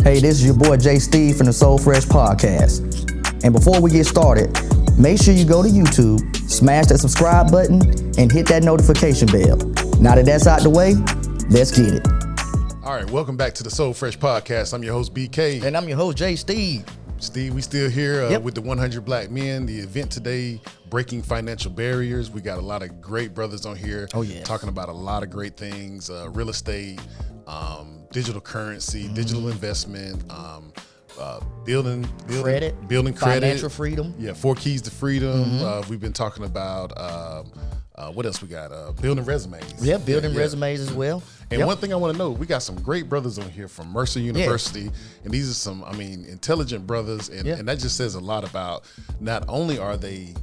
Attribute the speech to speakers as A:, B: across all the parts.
A: Hey, this is your boy Jay Steve from the Soul Fresh Podcast. And before we get started, make sure you go to YouTube, smash that subscribe button, and hit that notification bell. Now that that's out the way, let's get it.
B: All right, welcome back to the Soul Fresh Podcast. I'm your host, BK.
A: And I'm your host, Jay Steve.
B: Steve, we still here with the 100 Black Men. The event today, Breaking Financial Barriers. We got a lot of great brothers on here talking about a lot of great things, real estate, digital currency, digital investment, building credit,
A: financial freedom.
B: Yeah, 4 keys to freedom. We've been talking about what else we got? Building resumes.
A: Yeah, building resumes as well.
B: And one thing I want to know, we got some great brothers on here from Mercer University, and these are some, intelligent brothers, and that just says a lot about not only are they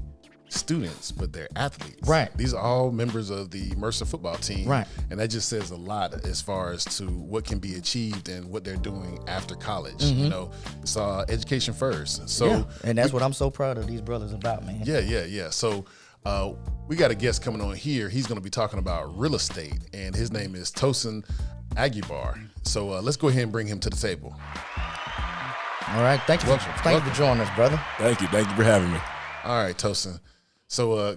B: students, but they're athletes.
A: Right.
B: These are all members of the Mercer football team.
A: Right.
B: And that just says a lot as far as to what can be achieved and what they're doing after college. You know, it's education first. So
A: and that's what I'm so proud of these brothers about, man.
B: Yeah. So we got a guest coming on here. He's going to be talking about real estate, and his name is Tolson Aguebor. So let's go ahead and bring him to the table.
A: All right. Thank you for joining us, brother.
C: Thank you for having me.
B: All right, Tolson. So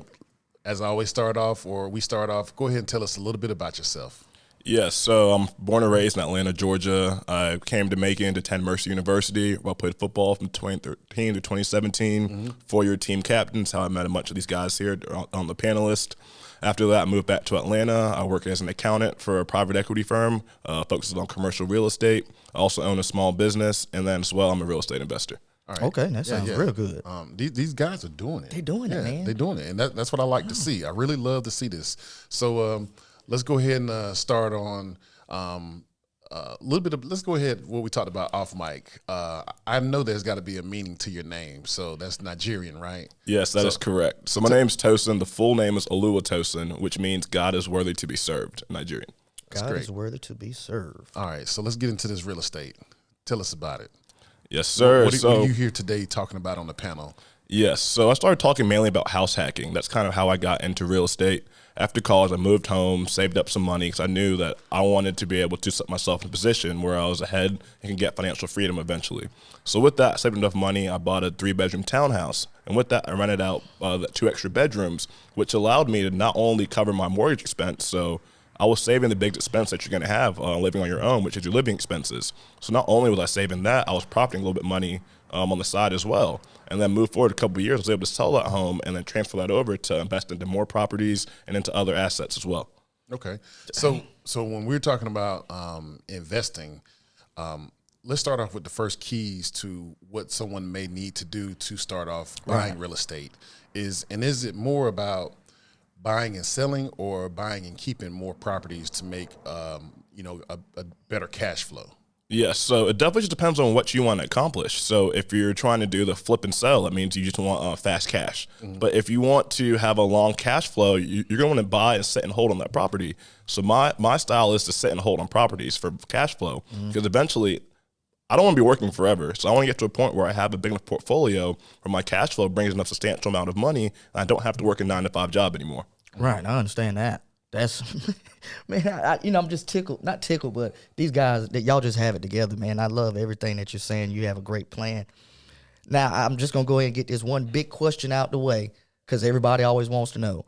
B: as I always start off, go ahead and tell us a little bit about yourself.
C: Yes, so I'm born and raised in Atlanta, Georgia. I came to Macon to attend Mercer University, where I played football from 2013 to 2017. 4-year team captain. That's how I met a bunch of these guys here on the panelist. After that, I moved back to Atlanta. I work as an accountant for a private equity firm, focuses on commercial real estate. I also own a small business, and then as well, I'm a real estate investor.
B: All right.
A: Okay, that sounds real good.
B: These guys are doing it.
A: They're doing it, man.
B: They're doing it, and that's what I like to see. I really love to see this. So let's go ahead and start on a little bit of. Let's go ahead what we talked about off mic. I know there's got to be a meaning to your name, so that's Nigerian, right?
C: Yes, that is correct. So my name's Tolson. The full name is Oluwatosin, which means God is worthy to be served. Nigerian.
A: God is worthy to be served.
B: All right, so let's get into this real estate. Tell us about it.
C: Yes, sir.
B: What are you here today talking about on the panel?
C: Yes, so I started talking mainly about house hacking. That's kind of how I got into real estate. After college, I moved home, saved up some money because I knew that I wanted to be able to set myself in a position where I was ahead and can get financial freedom eventually. So with that, I saved enough money, I bought a 3-bedroom townhouse. And with that, I rented out the 2 extra bedrooms, which allowed me to not only cover my mortgage expense, so I was saving the big expense that you're going to have living on your own, which is your living expenses. So not only was I saving that, I was profiting a little bit of money on the side as well. And then move forward a couple of years, I was able to sell that home and then transfer that over to invest into more properties and into other assets as well.
B: Okay. So when we're talking about investing, let's start off with the first keys to what someone may need to do to start off buying real estate. Is it more about buying and selling, or buying and keeping more properties to make a better cash flow?
C: Yes, so it definitely just depends on what you want to accomplish. So if you're trying to do the flip and sell, that means you just want fast cash. But if you want to have a long cash flow, you're going to buy and sit and hold on that property. So my style is to sit and hold on properties for cash flow, because eventually I don't want to be working forever. So I want to get to a point where I have a big enough portfolio where my cash flow brings enough substantial amount of money, and I don't have to work a 9-to-5 job anymore.
A: Right, I understand that. That's, man, I'm just tickled, not tickled, but these guys, that y'all just have it together, man. I love everything that you're saying. You have a great plan. Now, I'm just going to go ahead and get this one big question out the way, because everybody always wants to know,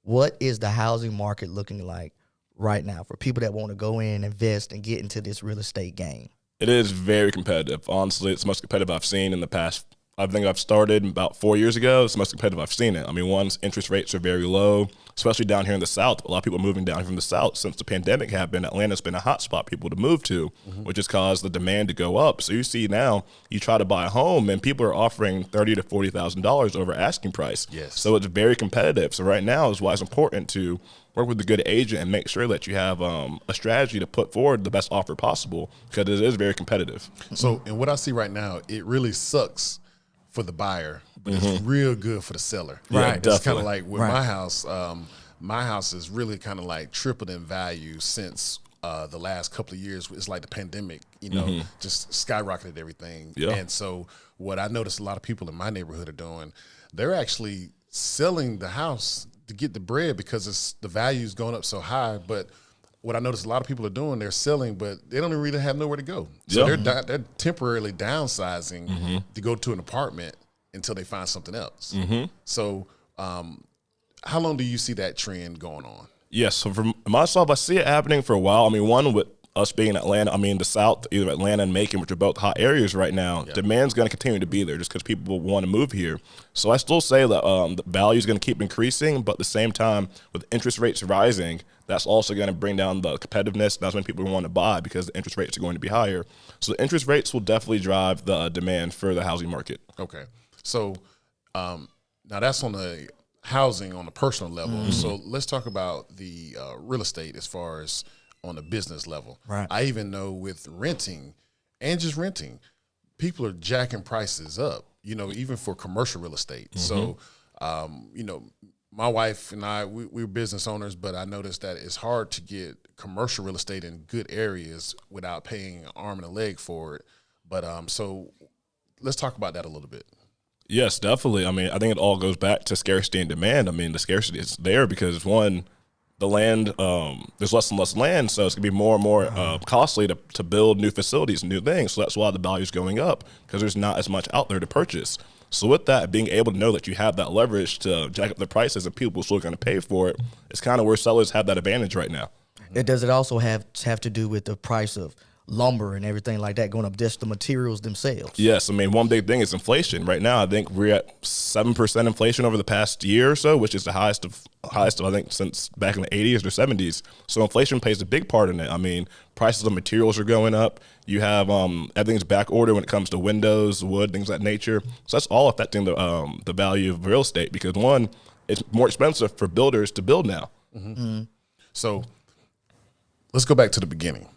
A: what is the housing market looking like right now for people that want to go in, invest, and get into this real estate game?
C: It is very competitive. Honestly, it's the most competitive I've seen in the past. I think I've started about 4 years ago. It's the most competitive I've seen it. Interest rates are very low, especially down here in the South. A lot of people are moving down here from the South. Since the pandemic happened, Atlanta's been a hot spot for people to move to, which has caused the demand to go up. So you see now, you try to buy a home, and people are offering $30,000 to $40,000 over asking price.
B: Yes.
C: So it's very competitive. So right now is why it's important to work with a good agent and make sure that you have a strategy to put forward the best offer possible, because it is very competitive.
B: So, and what I see right now, it really sucks for the buyer, but it's real good for the seller.
C: Right.
B: It's kind of like with my house. My house has really kind of like tripled in value since the last couple of years. It's like the pandemic, just skyrocketed everything.
C: Yeah.
B: And so what I noticed a lot of people in my neighborhood are doing, they're actually selling the house to get the bread because the value's going up so high. But what I noticed a lot of people are doing, they're selling, but they don't really have nowhere to go. So they're temporarily downsizing to go to an apartment until they find something else. So how long do you see that trend going on?
C: Yes, so for myself, I see it happening for a while. I mean, one, with us being in Atlanta, I mean, the South, either Atlanta and Macon, which are both hot areas right now, demand's going to continue to be there just because people want to move here. So I still say that the value is going to keep increasing, but at the same time, with interest rates rising, that's also going to bring down the competitiveness. That's when people want to buy because the interest rates are going to be higher. So the interest rates will definitely drive the demand for the housing market.
B: Okay. So now that's on the housing on the personal level. So let's talk about the real estate as far as on the business level.
A: Right.
B: I even know with renting and just renting, people are jacking prices up, you know, even for commercial real estate. So, you know, my wife and I, we're business owners, but I noticed that it's hard to get commercial real estate in good areas without paying an arm and a leg for it. But so let's talk about that a little bit.
C: Yes, definitely. I mean, I think it all goes back to scarcity and demand. I mean, the scarcity is there because, one, the land, there's less and less land, so it's going to be more and more costly to build new facilities and new things. So that's why the value is going up, because there's not as much out there to purchase. So with that, being able to know that you have that leverage to jack up the prices and people are still going to pay for it, it's kind of where sellers have that advantage right now.
A: Does it also have to do with the price of lumber and everything like that going up, just the materials themselves?
C: Yes, I mean, one big thing is inflation. Right now, I think we're at 7% inflation over the past year or so, which is the highest of I think since back in the 80s or 70s. So inflation plays a big part in it. I mean, prices of materials are going up. You have everything's back order when it comes to windows, wood, things of that nature. So that's all affecting the value of real estate because, one, it's more expensive for builders to build now.
B: So let's go back to the beginning.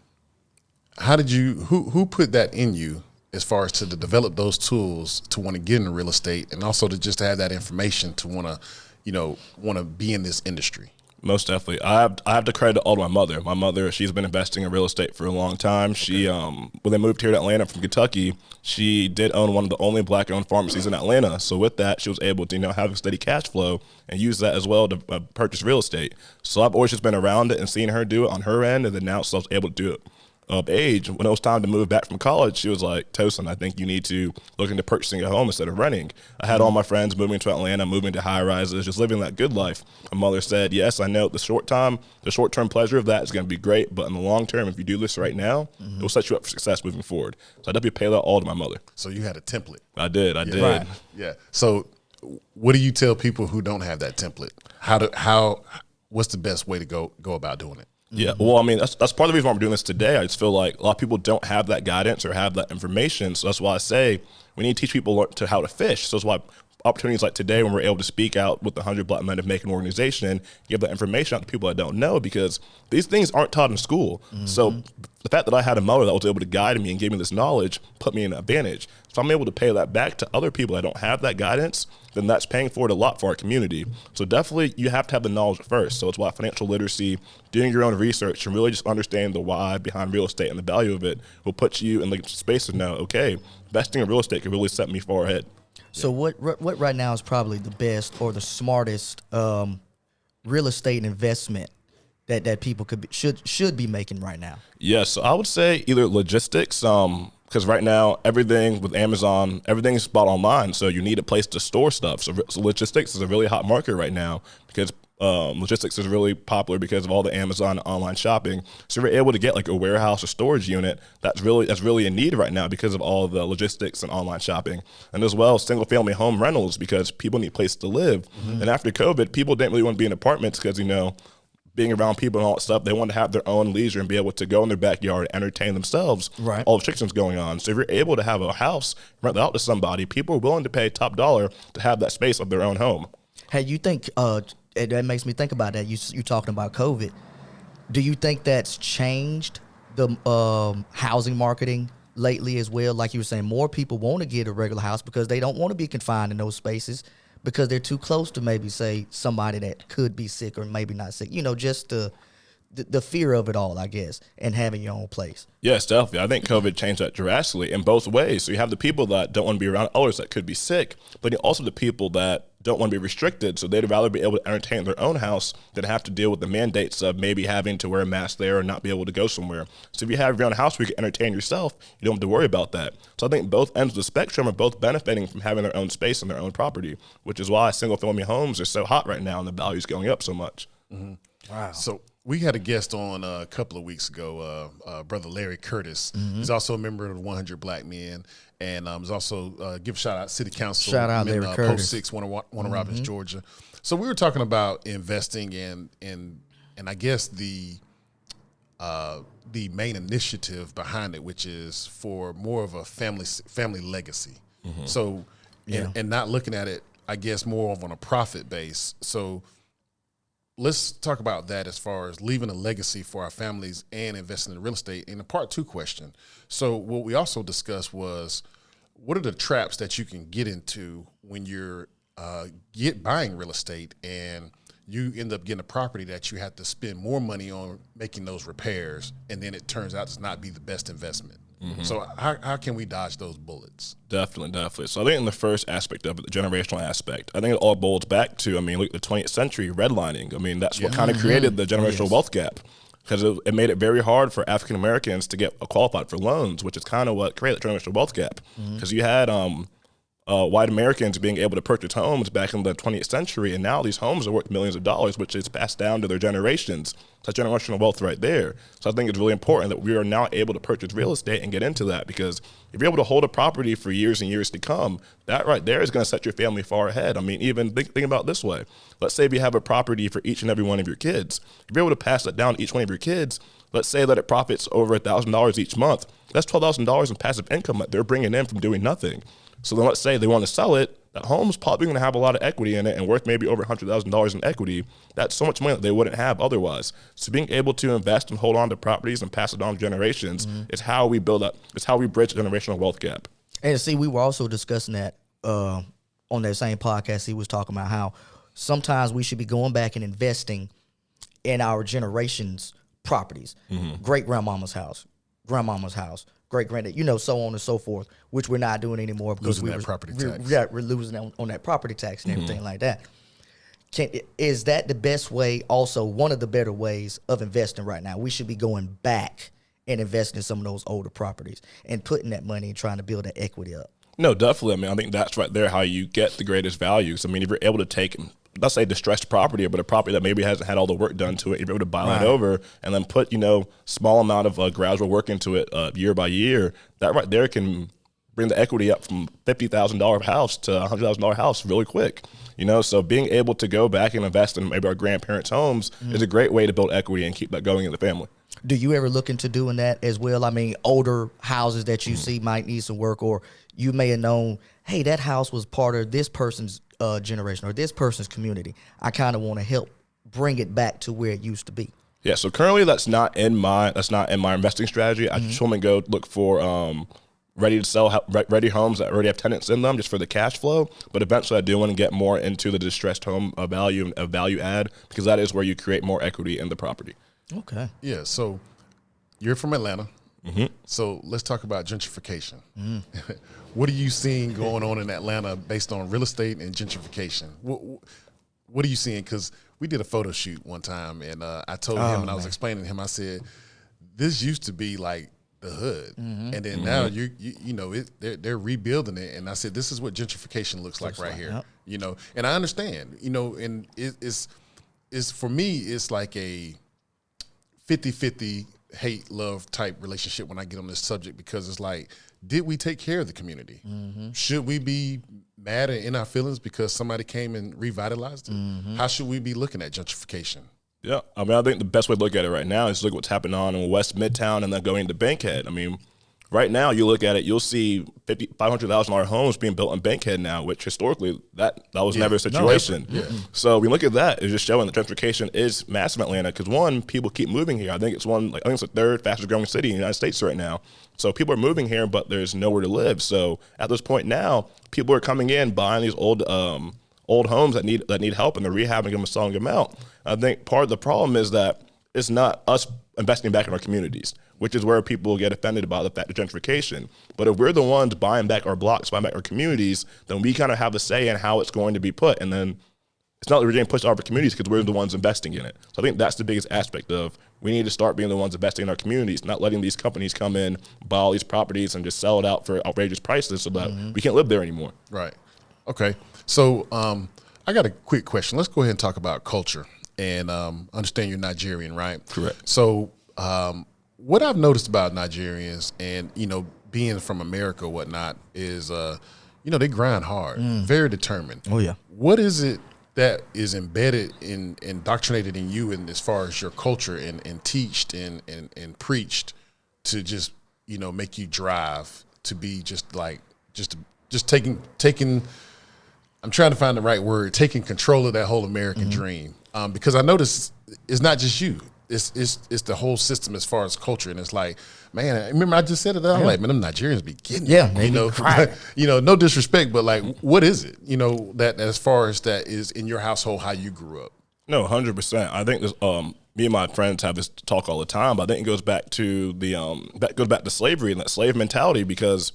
B: How did you, who put that in you as far as to develop those tools to want to get into real estate and also to just have that information to want to, you know, want to be in this industry?
C: Most definitely. I have to credit all to my mother. My mother, she's been investing in real estate for a long time. She, when they moved here to Atlanta from Kentucky, she did own one of the only black-owned pharmacies in Atlanta. So with that, she was able to, you know, have a steady cash flow and use that as well to purchase real estate. So I've always just been around it and seen her do it on her end, and then now so I was able to do it. Of age, when it was time to move back from college, she was like, Tolson, I think you need to look into purchasing a home instead of renting. I had all my friends moving to Atlanta, moving to high rises, just living that good life. My mother said, yes, I know the short-term pleasure of that is going to be great, but in the long term, if you do this right now, it will set you up for success moving forward. So I definitely pay that all to my mother.
B: So you had a template.
C: I did.
A: Right.
B: Yeah. So what do you tell people who don't have that template? What's the best way to go about doing it?
C: Yeah, well, I mean, that's part of the reason why I'm doing this today. I just feel like a lot of people don't have that guidance or have that information. So that's why I say we need to teach people how to fish. So that's why opportunities like today, when we're able to speak out with the 100 Black Men Macon organization, give that information out to people that don't know, because these things aren't taught in school. So the fact that I had a mother that was able to guide me and give me this knowledge put me in an advantage. So I'm able to pay that back to other people that don't have that guidance, then that's paying for it a lot for our community. So definitely you have to have the knowledge first. So it's why financial literacy, doing your own research, and really just understanding the why behind real estate and the value of it will put you in the space to know, okay, investing in real estate can really set me far ahead.
A: So what right now is probably the best or the smartest real estate investment that people should be making right now?
C: Yes, so I would say either logistics, because right now everything with Amazon, everything's bought online, so you need a place to store stuff. So logistics is a really hot market right now because logistics is really popular because of all the Amazon online shopping. So we're able to get like a warehouse or storage unit that's really in need right now because of all the logistics and online shopping. And as well, single family home rentals, because people need a place to live. And after COVID, people didn't really want to be in apartments because, you know, being around people and all that stuff, they want to have their own leisure and be able to go in their backyard and entertain themselves. Right. All the restrictions going on. So if you're able to have a house, rent that out to somebody, people are willing to pay top dollar to have that space of their own home.
A: Hey, you think that makes me think about that. You talking about COVID. Do you think that's changed the housing marketing lately as well? Like you were saying, more people want to get a regular house because they don't want to be confined in those spaces because they're too close to maybe, say, somebody that could be sick or maybe not sick. You know, just the fear of it all, I guess, and having your own place.
C: Yes, definitely. I think COVID changed that drastically in both ways. So you have the people that don't want to be around others that could be sick, but also the people that don't want to be restricted, so they'd rather be able to entertain their own house than have to deal with the mandates of maybe having to wear a mask there or not be able to go somewhere. So if you have your own house where you can entertain yourself, you don't have to worry about that. So I think both ends of the spectrum are both benefiting from having their own space and their own property, which is why single-family homes are so hot right now and the value's going up so much.
A: Wow.
B: So we had a guest on a couple of weeks ago, Brother Larry Curtis. He's also a member of the 100 Black Men, and is also give a shout out City Council.
A: Shout out Larry Curtis.
B: Post 6, Warner Robins, Georgia. So we were talking about investing and I guess the main initiative behind it, which is for more of a family legacy. So and not looking at it, I guess, more of on a profit base. So let's talk about that as far as leaving a legacy for our families and investing in real estate. In the part 2 question, so what we also discussed was, what are the traps that you can get into when you're buying real estate and you end up getting a property that you have to spend more money on making those repairs, and then it turns out to not be the best investment. So how can we dodge those bullets?
C: Definitely. So I think in the first aspect of it, the generational aspect, I think it all boils back to, look, the 20th century redlining. That's what kind of created the generational wealth gap, because it made it very hard for African Americans to get qualified for loans, which is kind of what created the generational wealth gap. Because you had white Americans being able to purchase homes back in the 20th century, and now these homes are worth millions of dollars, which is passed down to their generations. That's generational wealth right there. So I think it's really important that we are now able to purchase real estate and get into that, because if you're able to hold a property for years and years to come, that right there is going to set your family far ahead. Even think about it this way. Let's say if you have a property for each and every one of your kids. If you're able to pass that down to each one of your kids, let's say that it profits over $1,000 each month. That's $12,000 in passive income that they're bringing in from doing nothing. So then let's say they want to sell it, that home's probably going to have a lot of equity in it and worth maybe over $100,000 in equity. That's so much money that they wouldn't have otherwise. So being able to invest and hold on to properties and pass it on to generations is how we build up, it's how we bridge the generational wealth gap.
A: And see, we were also discussing that on that same podcast. He was talking about how sometimes we should be going back and investing in our generation's properties. Great grandmama's house, grandmama's house, great granddad, so on and so forth, which we're not doing anymore because
B: losing that property tax.
A: We're losing on that property tax and everything like that. Is that the best way? Also, one of the better ways of investing right now? We should be going back and investing in some of those older properties and putting that money and trying to build that equity up.
C: No, definitely. I think that's right there how you get the greatest values. If you're able to take, let's say, distressed property, but a property that maybe hasn't had all the work done to it, you're able to buy that over and then put, small amount of gradual work into it year by year. That right there can bring the equity up from $50,000 house to a $100,000 house really quick. So being able to go back and invest in maybe our grandparents' homes is a great way to build equity and keep that going in the family.
A: Do you ever look into doing that as well? Older houses that you see might need some work, or you may have known, hey, that house was part of this person's generation or this person's community. I kind of want to help bring it back to where it used to be.
C: Yeah. So currently, that's not in my investing strategy. I just want to go look for ready to sell, ready homes that already have tenants in them, just for the cash flow. But eventually, I do want to get more into the distressed home value add, because that is where you create more equity in the property.
A: Okay.
B: Yeah. So you're from Atlanta. So let's talk about gentrification. What are you seeing going on in Atlanta based on real estate and gentrification? What are you seeing? Because we did a photo shoot one time, and I told him, and I was explaining to him, I said, this used to be like the hood, and then now they're rebuilding it, and I said, this is what gentrification looks like right here. And I understand, and it's for me, it's like a 50-50 hate love type relationship when I get on this subject, because it's like, did we take care of the community? Should we be mad and in our feelings because somebody came and revitalized it? How should we be looking at gentrification?
C: Yeah, I think the best way to look at it right now is look what's happening on in West Midtown and then going to Bankhead. Right now, you look at it, you'll see $500,000 homes being built in Bankhead now, which historically that was never a situation. So we look at that, it's just showing that gentrification is massive in Atlanta, because one, people keep moving here. I think it's the third fastest growing city in the United States right now. So people are moving here, but there's nowhere to live. So at this point now, people are coming in, buying these old homes that need help, and they're rehabbing them and selling them out. I think part of the problem is that It's not us investing back in our communities, which is where people get offended about the fact of gentrification. But if we're the ones buying back our blocks, buying back our communities, then we kind of have a say in how it's going to be put. And then it's not that we're getting pushed out of our communities because we're the ones investing in it. So I think that's the biggest aspect of we need to start being the ones investing in our communities, not letting these companies come in, buy all these properties and just sell it out for outrageous prices so that we can't live there anymore.
B: Right. Okay. So I got a quick question. Let's go ahead and talk about culture. And understand you're Nigerian, right?
C: Correct.
B: So what I've noticed about Nigerians and, being from America or whatnot is, they grind hard, very determined.
A: Oh, yeah.
B: What is it that is embedded indoctrinated in you in as far as your culture and teached and preached to just, make you drive to be just taking I'm trying to find the right word, taking control of that whole American dream. Because I noticed it's not just you. It's the whole system as far as culture. And it's like, man, I remember I just said it. I'm like, man, them Nigerians be getting it.
A: They be crying.
B: No disrespect, but like, what is it? That as far as that is in your household, how you grew up.
C: No, 100%. I think this, me and my friends have this talk all the time, but I think it goes back to to slavery and that slave mentality because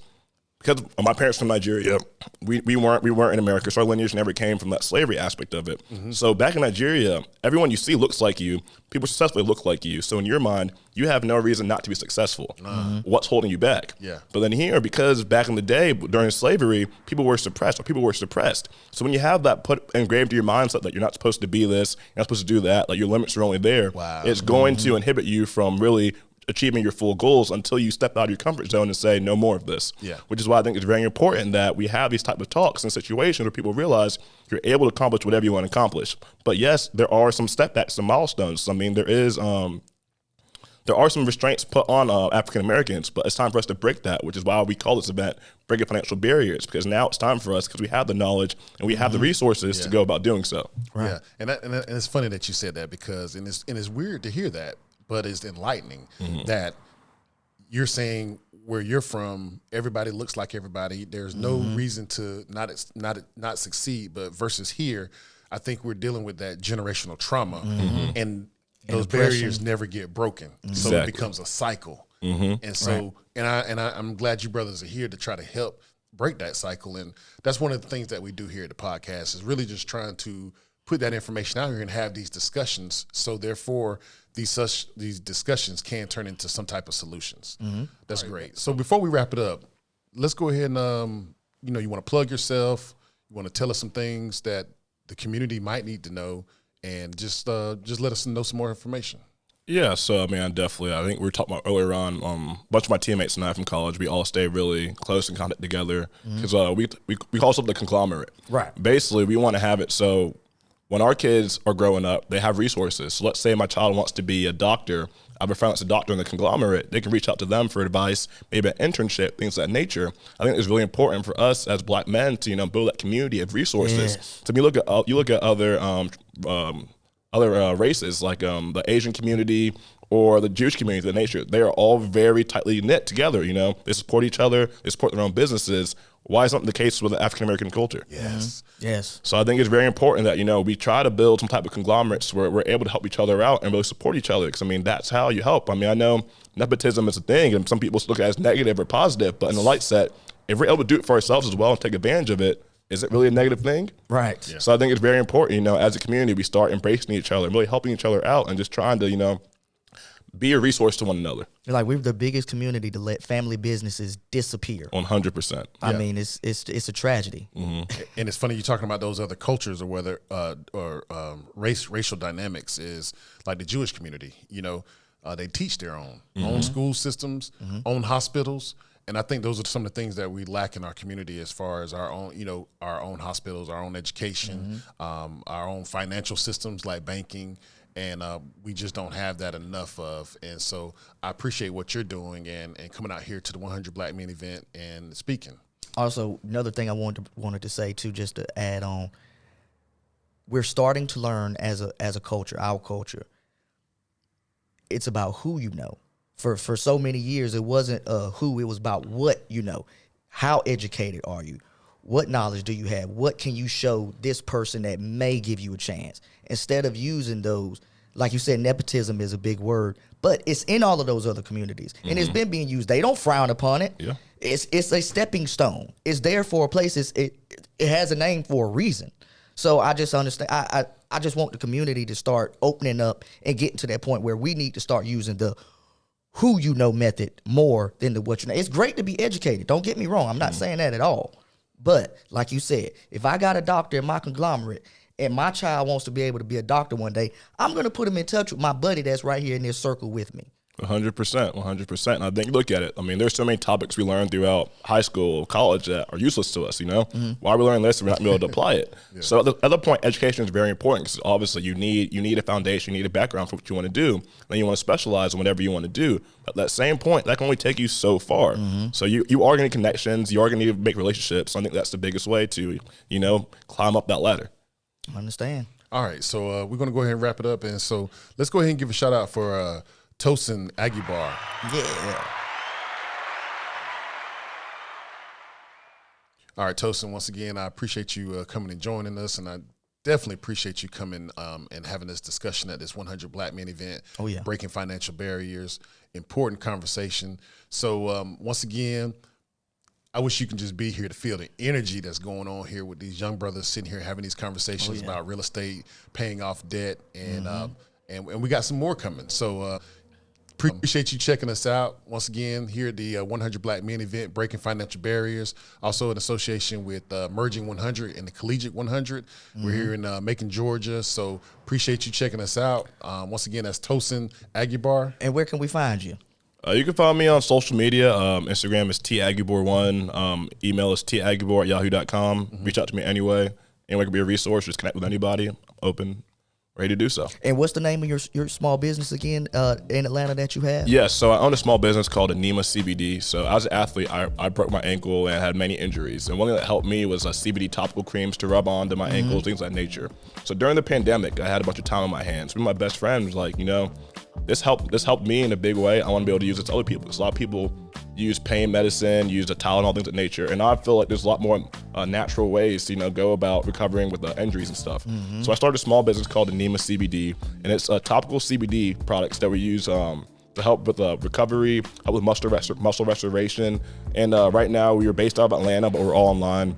C: my parents from Nigeria, we weren't in America, so our lineage never came from that slavery aspect of it. So back in Nigeria, everyone you see looks like you. People successfully look like you. So in your mind, you have no reason not to be successful. What's holding you back?
B: Yeah.
C: But then here, because back in the day during slavery, people were suppressed. So when you have that put engraved to your mindset that you're not supposed to be this, you're not supposed to do that, like your limits are only there, it's going to inhibit you from really achieving your full goals until you step out of your comfort zone and say no more of this.
B: Yeah.
C: Which is why I think it's very important that we have these type of talks and situations where people realize you're able to accomplish whatever you want to accomplish. But yes, there are some setbacks, some milestones. I mean, there are some restraints put on African Americans, but it's time for us to break that, which is why we call this event Breaking Financial Barriers, because now it's time for us because we have the knowledge and we have the resources to go about doing so.
B: Right. Yeah, and it's funny that you said that because and it's weird to hear that, but it's enlightening that you're saying where you're from, everybody looks like everybody. There's no reason to not succeed, but versus here, I think we're dealing with that generational trauma and those barriers never get broken. So it becomes a cycle. And so I'm glad you brothers are here to try to help break that cycle. And that's one of the things that we do here at the podcast is really just trying to put that information out here and have these discussions. So therefore, these discussions can turn into some type of solutions. That's great. So before we wrap it up, let's go ahead and you want to plug yourself. You want to tell us some things that the community might need to know, and just let us know some more information.
C: Yeah, so I mean, I think we were talking about earlier on. A bunch of my teammates and I from college, we all stay really close in contact together because we call ourselves the conglomerate.
A: Right.
C: Basically, we want to have it so when our kids are growing up, they have resources. So let's say my child wants to be a doctor. I have a friend that's a doctor in the conglomerate. They can reach out to them for advice, maybe an internship, things of that nature. I think it's really important for us as Black men to build that community of resources.
A: Yes.
C: So you look at other races like the Asian community or the Jewish community, the nature. They are all very tightly knit together. They support each other. They support their own businesses. Why isn't the case with the African American culture?
B: Yes.
A: Yes.
C: So I think it's very important that, we try to build some type of conglomerates where we're able to help each other out and really support each other. Because, that's how you help. I know nepotism is a thing and some people look at it as negative or positive, but in the light set, if we're able to do it for ourselves as well and take advantage of it, is it really a negative thing?
A: Right.
C: Yeah. So I think it's very important, as a community, we start embracing each other and really helping each other out and just trying to, be a resource to one another.
A: Like we're the biggest community to let family businesses disappear.
C: 100%.
A: I mean, it's a tragedy.
B: And it's funny you're talking about those other cultures or whether racial dynamics is like the Jewish community. They teach their own school systems, own hospitals. And I think those are some of the things that we lack in our community as far as our own hospitals, our own education, our own financial systems like banking. And we just don't have that enough of. And so I appreciate what you're doing and coming out here to the 100 Black Men event and speaking.
A: Also, another thing I wanted to say too, just to add on, we're starting to learn as a culture, our culture. It's about who you know. For so many years, it wasn't who, it was about what you know. How educated are you? What knowledge do you have? What can you show this person that may give you a chance? Instead of using those, like you said, nepotism is a big word, but it's in all of those other communities, and it's been being used. They don't frown upon it.
C: Yeah.
A: It's a stepping stone. It's there for a place. It has a name for a reason. So I just understand. I just want the community to start opening up and getting to that point where we need to start using the who you know method more than the what you know. It's great to be educated. Don't get me wrong. I'm not saying that at all. But like you said, if I got a doctor in my conglomerate and my child wants to be able to be a doctor one day, I'm going to put him in touch with my buddy that's right here in this circle with me.
C: 100%. And I think, look at it. I mean, there's so many topics we learn throughout high school, college that are useless to us, you know? Why are we learning this if we're not able to apply it? So at the other point, education is very important because obviously you need a foundation, you need a background for what you want to do. Then you want to specialize in whatever you want to do. At that same point, that can only take you so far. So you are going to need connections, you are going to need to make relationships. I think that's the biggest way to, you know, climb up that ladder.
A: I understand.
B: All right, so we're going to go ahead and wrap it up. And so let's go ahead and give a shout out for Tolson Aguebor.
A: Yeah.
B: All right, Tolson, once again, I appreciate you coming and joining us, and I definitely appreciate you coming and having this discussion at this 100 Black Men event.
A: Oh, yeah.
B: Breaking financial barriers, important conversation. So once again, I wish you can just be here to feel the energy that's going on here with these young brothers sitting here having these conversations about real estate, paying off debt, and we got some more coming. So appreciate you checking us out once again here at the 100 Black Men event, Breaking Financial Barriers. Also in association with Merging 100 and the Collegiate 100. We're here in Macon, Georgia. So appreciate you checking us out. Once again, that's Tolson Aguebor.
A: And where can we find you?
C: You can find me on social media. Instagram is taguebor1. Email is taguebor@yahoo.com. Reach out to me anyway. Anyone can be a resource. Just connect with anybody. I'm open, ready to do so.
A: And what's the name of your small business again in Atlanta that you have?
C: Yes, so I own a small business called Anema CBD. So as an athlete, I broke my ankle and had many injuries. And one thing that helped me was CBD topical creams to rub onto my ankles, things of that nature. So during the pandemic, I had a bunch of time on my hands. One of my best friends was like, you know, this helped me in a big way. I want to be able to use it to other people. Because a lot of people use pain medicine, use a Tylenol, things of nature. And I feel like there's a lot more natural ways to, you know, go about recovering with injuries and stuff. So I started a small business called Anema CBD, and it's topical CBD products that we use to help with recovery, help with muscle restoration. And right now we are based out of Atlanta, but we're all online.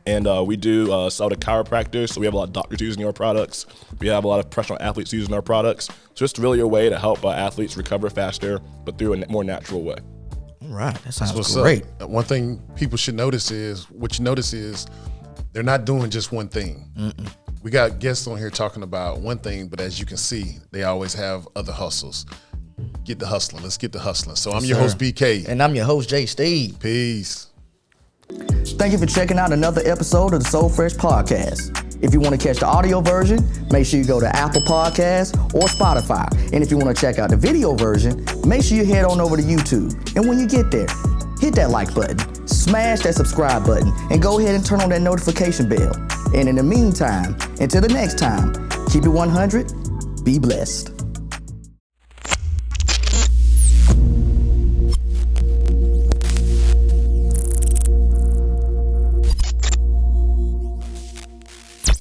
C: And we do sell to chiropractors, so we have a lot of doctors using our products. We have a lot of professional athletes using our products. So it's really a way to help athletes recover faster, but through a more natural way.
A: All right, that sounds
B: What's
A: great.
B: up? One thing people should notice is, they're not doing just one thing. We got guests on here talking about one thing, but as you can see, they always have other hustles. Get the hustling. Let's get the hustling. So I'm your host, BK.
A: And I'm your host, J. Steve.
B: Peace.
A: Thank you for checking out another episode of the Soul Fresh Podcast. If you want to catch the audio version, make sure you go to Apple Podcasts or Spotify. And if you want to check out the video version, make sure you head on over to YouTube. And when you get there, hit that like button, smash that subscribe button, and go ahead and turn on that notification bell. And in the meantime, until the next time, keep it 100, be blessed.